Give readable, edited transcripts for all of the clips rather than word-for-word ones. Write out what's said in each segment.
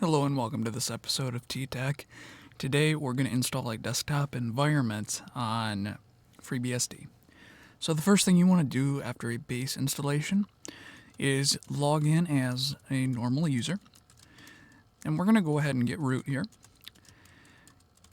Hello and welcome to this episode of T-Tech. Today we're going to install a desktop environment on FreeBSD. So the first thing you want to do after a base installation is log in as a normal user. And we're going to go ahead and get root here.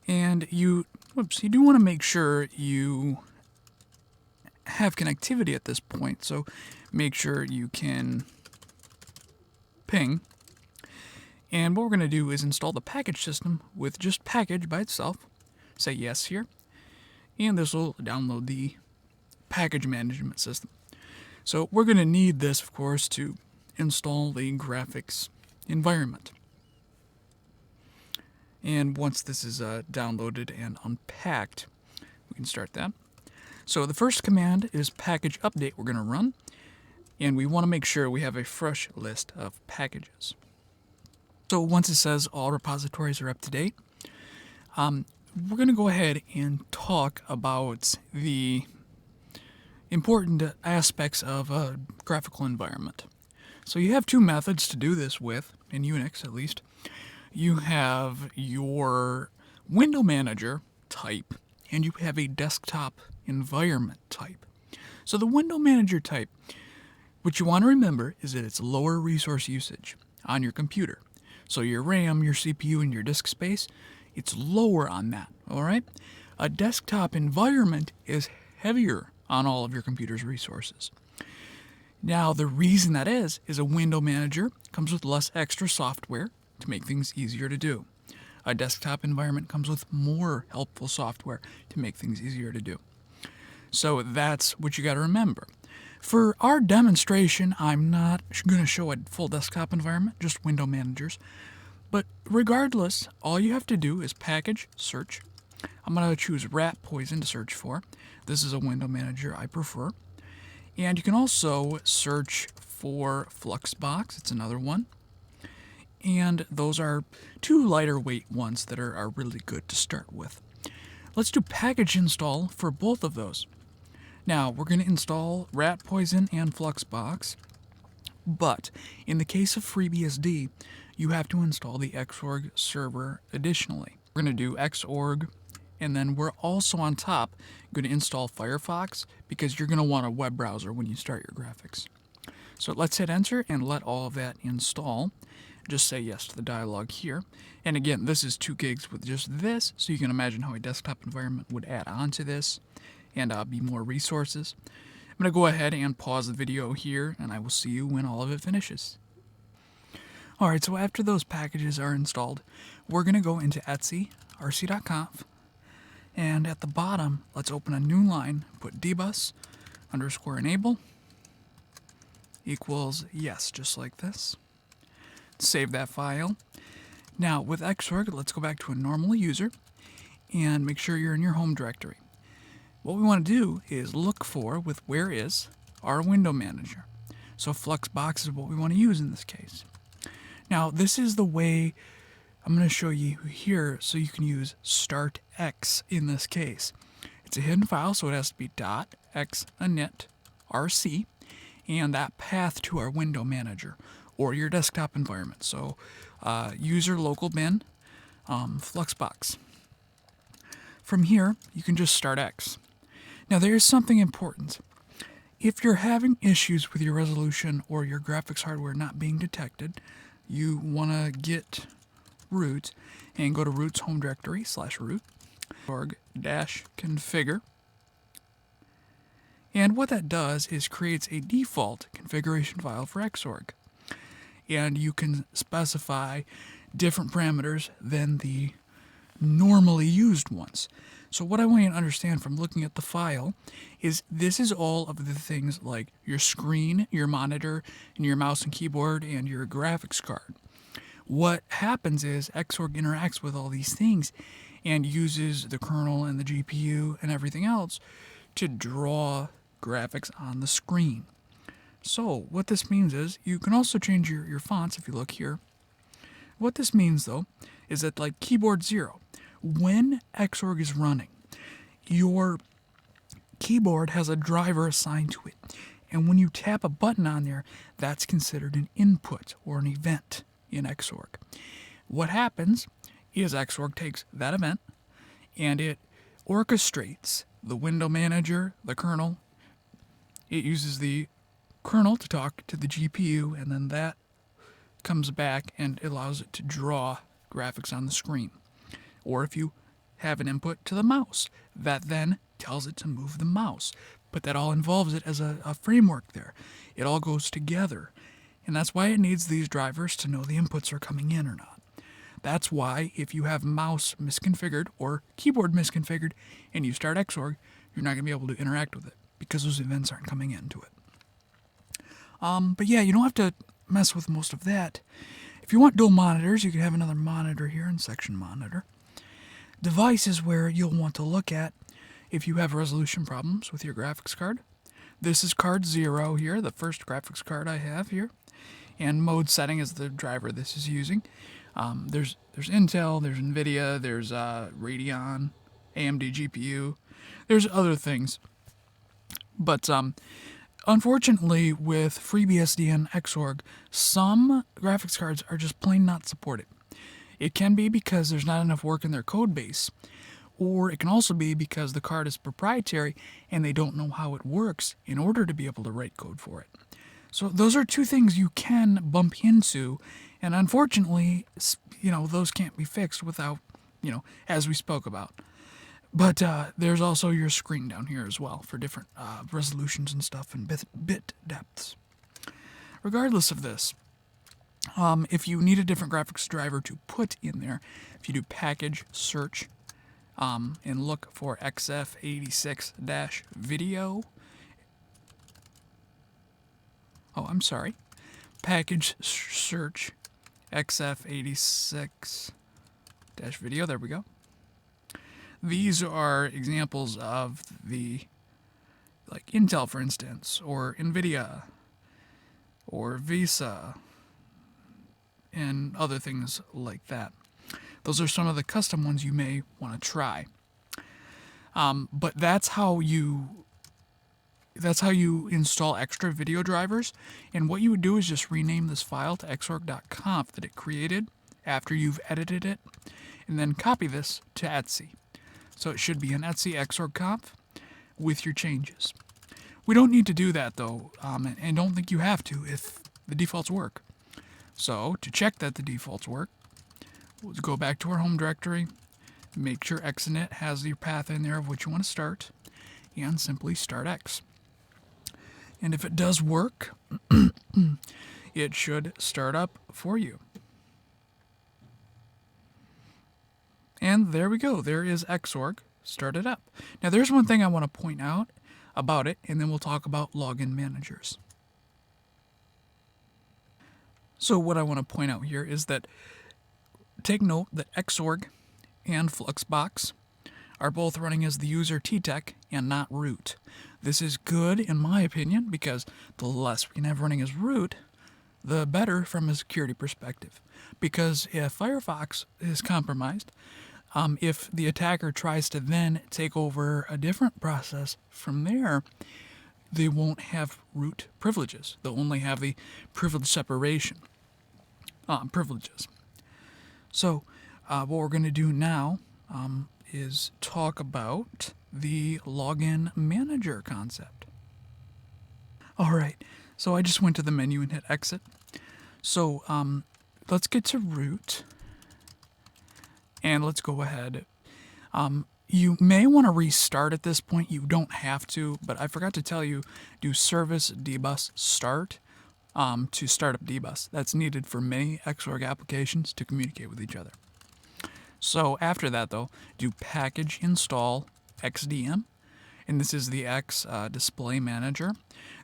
And you do want to make sure you have connectivity at this point. So make sure you can ping. And what we're going to do is install the package system with just package by itself. Say yes here. And this will download the package management system. So we're going to need this, of course, to install the graphics environment. And once this is downloaded and unpacked, we can start that. So the first command is package update we're going to run. And we want to make sure we have a fresh list of packages. So once it says all repositories are up to date, we're going to go ahead and talk about the important aspects of a graphical environment. So you have two methods to do this with, in Unix at least. You have your window manager type, and you have a desktop environment type. So the window manager type, what you want to remember is that it's lower resource usage on your computer. So your RAM, your CPU, and your disk space, it's lower on that, all right? A desktop environment is heavier on all of your computer's resources. Now, the reason that is a window manager comes with less extra software to make things easier to do. A desktop environment comes with more helpful software to make things easier to do. So that's what you got to remember. For our demonstration, I'm not going to show a full desktop environment, just window managers. But regardless, all you have to do is package, search. I'm going to choose rat poison to search for. This is a window manager I prefer. And you can also search for Fluxbox. It's another one. And those are two lighter weight ones that are really good to start with. Let's do package install for both of those. Now, we're going to install rat poison and Fluxbox, but in the case of FreeBSD, you have to install the Xorg server additionally. We're going to do Xorg, and then we're also on top going to install Firefox because you're going to want a web browser when you start your graphics. So let's hit enter and let all of that install. Just say yes to the dialog here. And again, this is 2 gigs with just this, so you can imagine how a desktop environment would add on to this and be more resources. I'm going to go ahead and pause the video here, and I will see you when all of it finishes. Alright, so after those packages are installed, we're going to go into Etsy, rc.conf, and at the bottom, let's open a new line, put dbus_enable equals yes, just like this. Save that file. Now, with Xorg, let's go back to a normal user, and make sure you're in your home directory. What we want to do is look for, with where is, our window manager. So Fluxbox is what we want to use in this case. Now, this is the way I'm going to show you here so you can use startx in this case. It's a hidden file, so it has to be .xinit.rc, and that path to our window manager or your desktop environment. So user local bin Fluxbox. From here, you can just start X. Now, there is something important. If you're having issues with your resolution or your graphics hardware not being detected, you want to get root and go to root's home directory /root Xorg-configure. And what that does is creates a default configuration file for Xorg. And you can specify different parameters than the normally used ones. So what I want you to understand from looking at the file is this is all of the things like your screen, your monitor, and your mouse and keyboard, and your graphics card. What happens is Xorg interacts with all these things and uses the kernel and the GPU and everything else to draw graphics on the screen. So what this means is you can also change your fonts if you look here. What this means though is that like keyboard 0, when Xorg is running, your keyboard has a driver assigned to it. And when you tap a button on there, that's considered an input or an event in Xorg. what happens is Xorg takes that event and it orchestrates the window manager, the kernel. It uses the kernel to talk to the GPU, and then that comes back and allows it to draw graphics on the screen. Or if you have an input to the mouse, that then tells it to move the mouse. But that all involves it as a framework there. It all goes together. And that's why it needs these drivers to know the inputs are coming in or not. That's why if you have mouse misconfigured or keyboard misconfigured and you start Xorg, you're not going to be able to interact with it because those events aren't coming into it. But yeah, you don't have to mess with most of that. If you want dual monitors, you can have another monitor here in section monitor. Device is where you'll want to look at if you have resolution problems with your graphics card. This is card 0 here, the first graphics card I have here. And mode setting is the driver this is using. There's Intel, there's NVIDIA, there's Radeon, AMD GPU. There's other things. But unfortunately, with FreeBSD and Xorg, some graphics cards are just plain not supported. It can be because there's not enough work in their code base, or it can also be because the card is proprietary and they don't know how it works in order to be able to write code for it. So those are two things you can bump into, and unfortunately, those can't be fixed without, as we spoke about. But there's also your screen down here as well for different resolutions and stuff and bit depths. Regardless of this, if you need a different graphics driver to put in there, if you do package search and look for XF86-video, package search XF86-video, there we go. These are examples of like Intel, for instance, or NVIDIA, or Visa, and other things like that. Those are some of the custom ones you may want to try. But that's how you install extra video drivers. And what you would do is just rename this file to xorg.conf that it created after you've edited it, and then copy this to Etsy. So it should be an Etsy Xorg conf with your changes. We don't need to do that though, and don't think you have to if the defaults work. So to check that the defaults work, we'll go back to our home directory, make sure xinit has your path in there of what you want to start, and simply start X. And if it does work, it should start up for you. And there we go. There is Xorg started up. Now there's one thing I want to point out about it, and then we'll talk about login managers. So what I want to point out here is that take note that Xorg and Fluxbox are both running as the user TTEC and not root. This is good in my opinion because the less we can have running as root, the better from a security perspective. Because if Firefox is compromised, if the attacker tries to then take over a different process from there, they won't have root privileges. They'll only have the privilege separation privileges. So what we're going to do now is talk about the login manager concept. All right, so I just went to the menu and hit exit. So let's get to root. And let's go ahead. You may want to restart at this point. You don't have to, but I forgot to tell you, do service dbus start to start up dbus. That's needed for many Xorg applications to communicate with each other. So after that, though, do package install xdm, and this is the X display manager.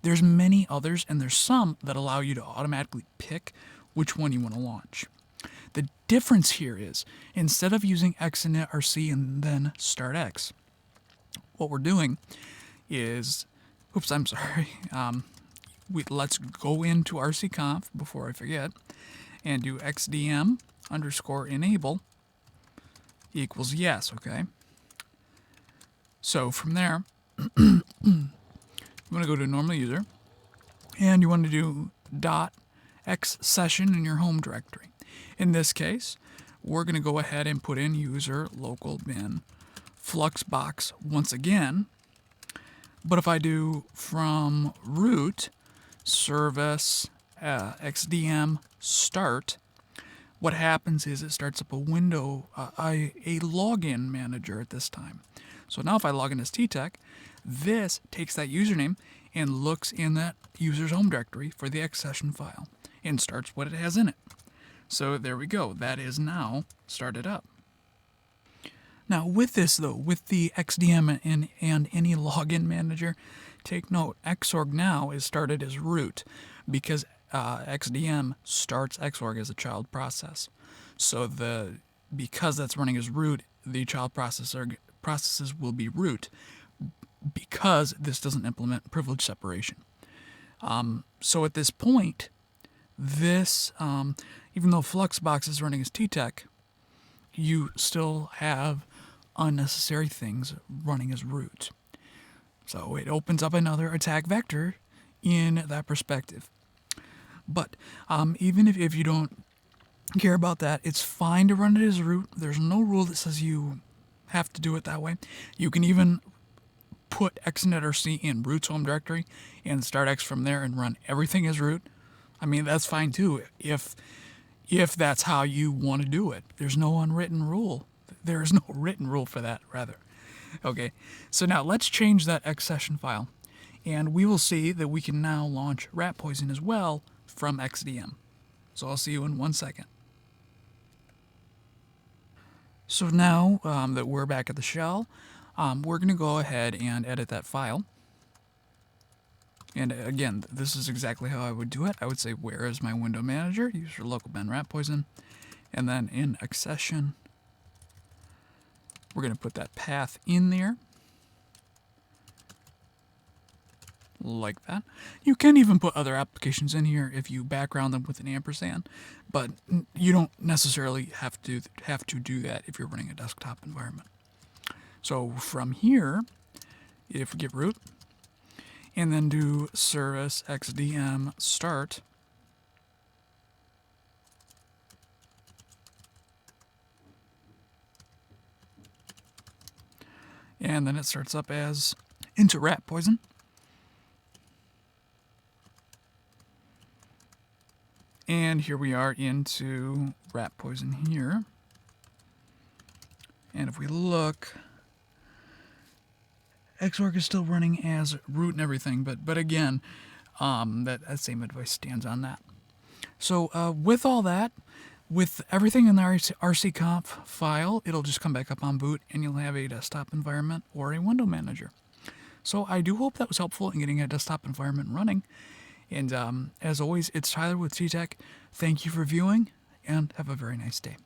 There's many others, and there's some that allow you to automatically pick which one you want to launch. The difference here is, instead of using xinit rc and then start X, what we're doing is, let's go into rcconf before I forget, and do xdm_enable equals yes, okay? So from there, you want to go to normal user, and you want to do .x session in your home directory. In this case, we're going to go ahead and put in user local bin fluxbox once again. But if I do from root service xdm start, what happens is it starts up a window, a login manager at this time. So now if I log in as TTech, this takes that username and looks in that user's home directory for the X-session file and starts what it has in it. So there we go. That is now started up. Now with this though, with the XDM and any login manager, take note, Xorg now is started as root because XDM starts Xorg as a child process. So because that's running as root, the child processes will be root because this doesn't implement privilege separation. So at this point, this, even though Fluxbox is running as TTech, you still have unnecessary things running as root. So it opens up another attack vector in that perspective. But even if you don't care about that, it's fine to run it as root. There's no rule that says you have to do it that way. You can even put xinetRC in root's home directory and start X from there and run everything as root. I mean, that's fine too if that's how you want to do it. There's no unwritten rule. There is no written rule for that, rather. Okay, so now let's change that X-session file, and we will see that we can now launch rat poison as well from XDM. So I'll see you in 1 second. So now that we're back at the shell, we're going to go ahead and edit that file. And again, this is exactly how I would do it. I would say, where is my window manager? Use your local bin rat poison. And then in accession, we're going to put that path in there. Like that. You can even put other applications in here if you background them with an ampersand, but you don't necessarily have to do that if you're running a desktop environment. So from here, if we get root, and then do service xdm start, and then it starts up as into rat poison. And here we are into rat poison here. And if we look, Xorg is still running as root and everything, but again, that same advice stands on that. So with all that, with everything in the rcconf file, it'll just come back up on boot and you'll have a desktop environment or a window manager. So I do hope that was helpful in getting a desktop environment running. And as always, it's Tyler with TTech. Thank you for viewing and have a very nice day.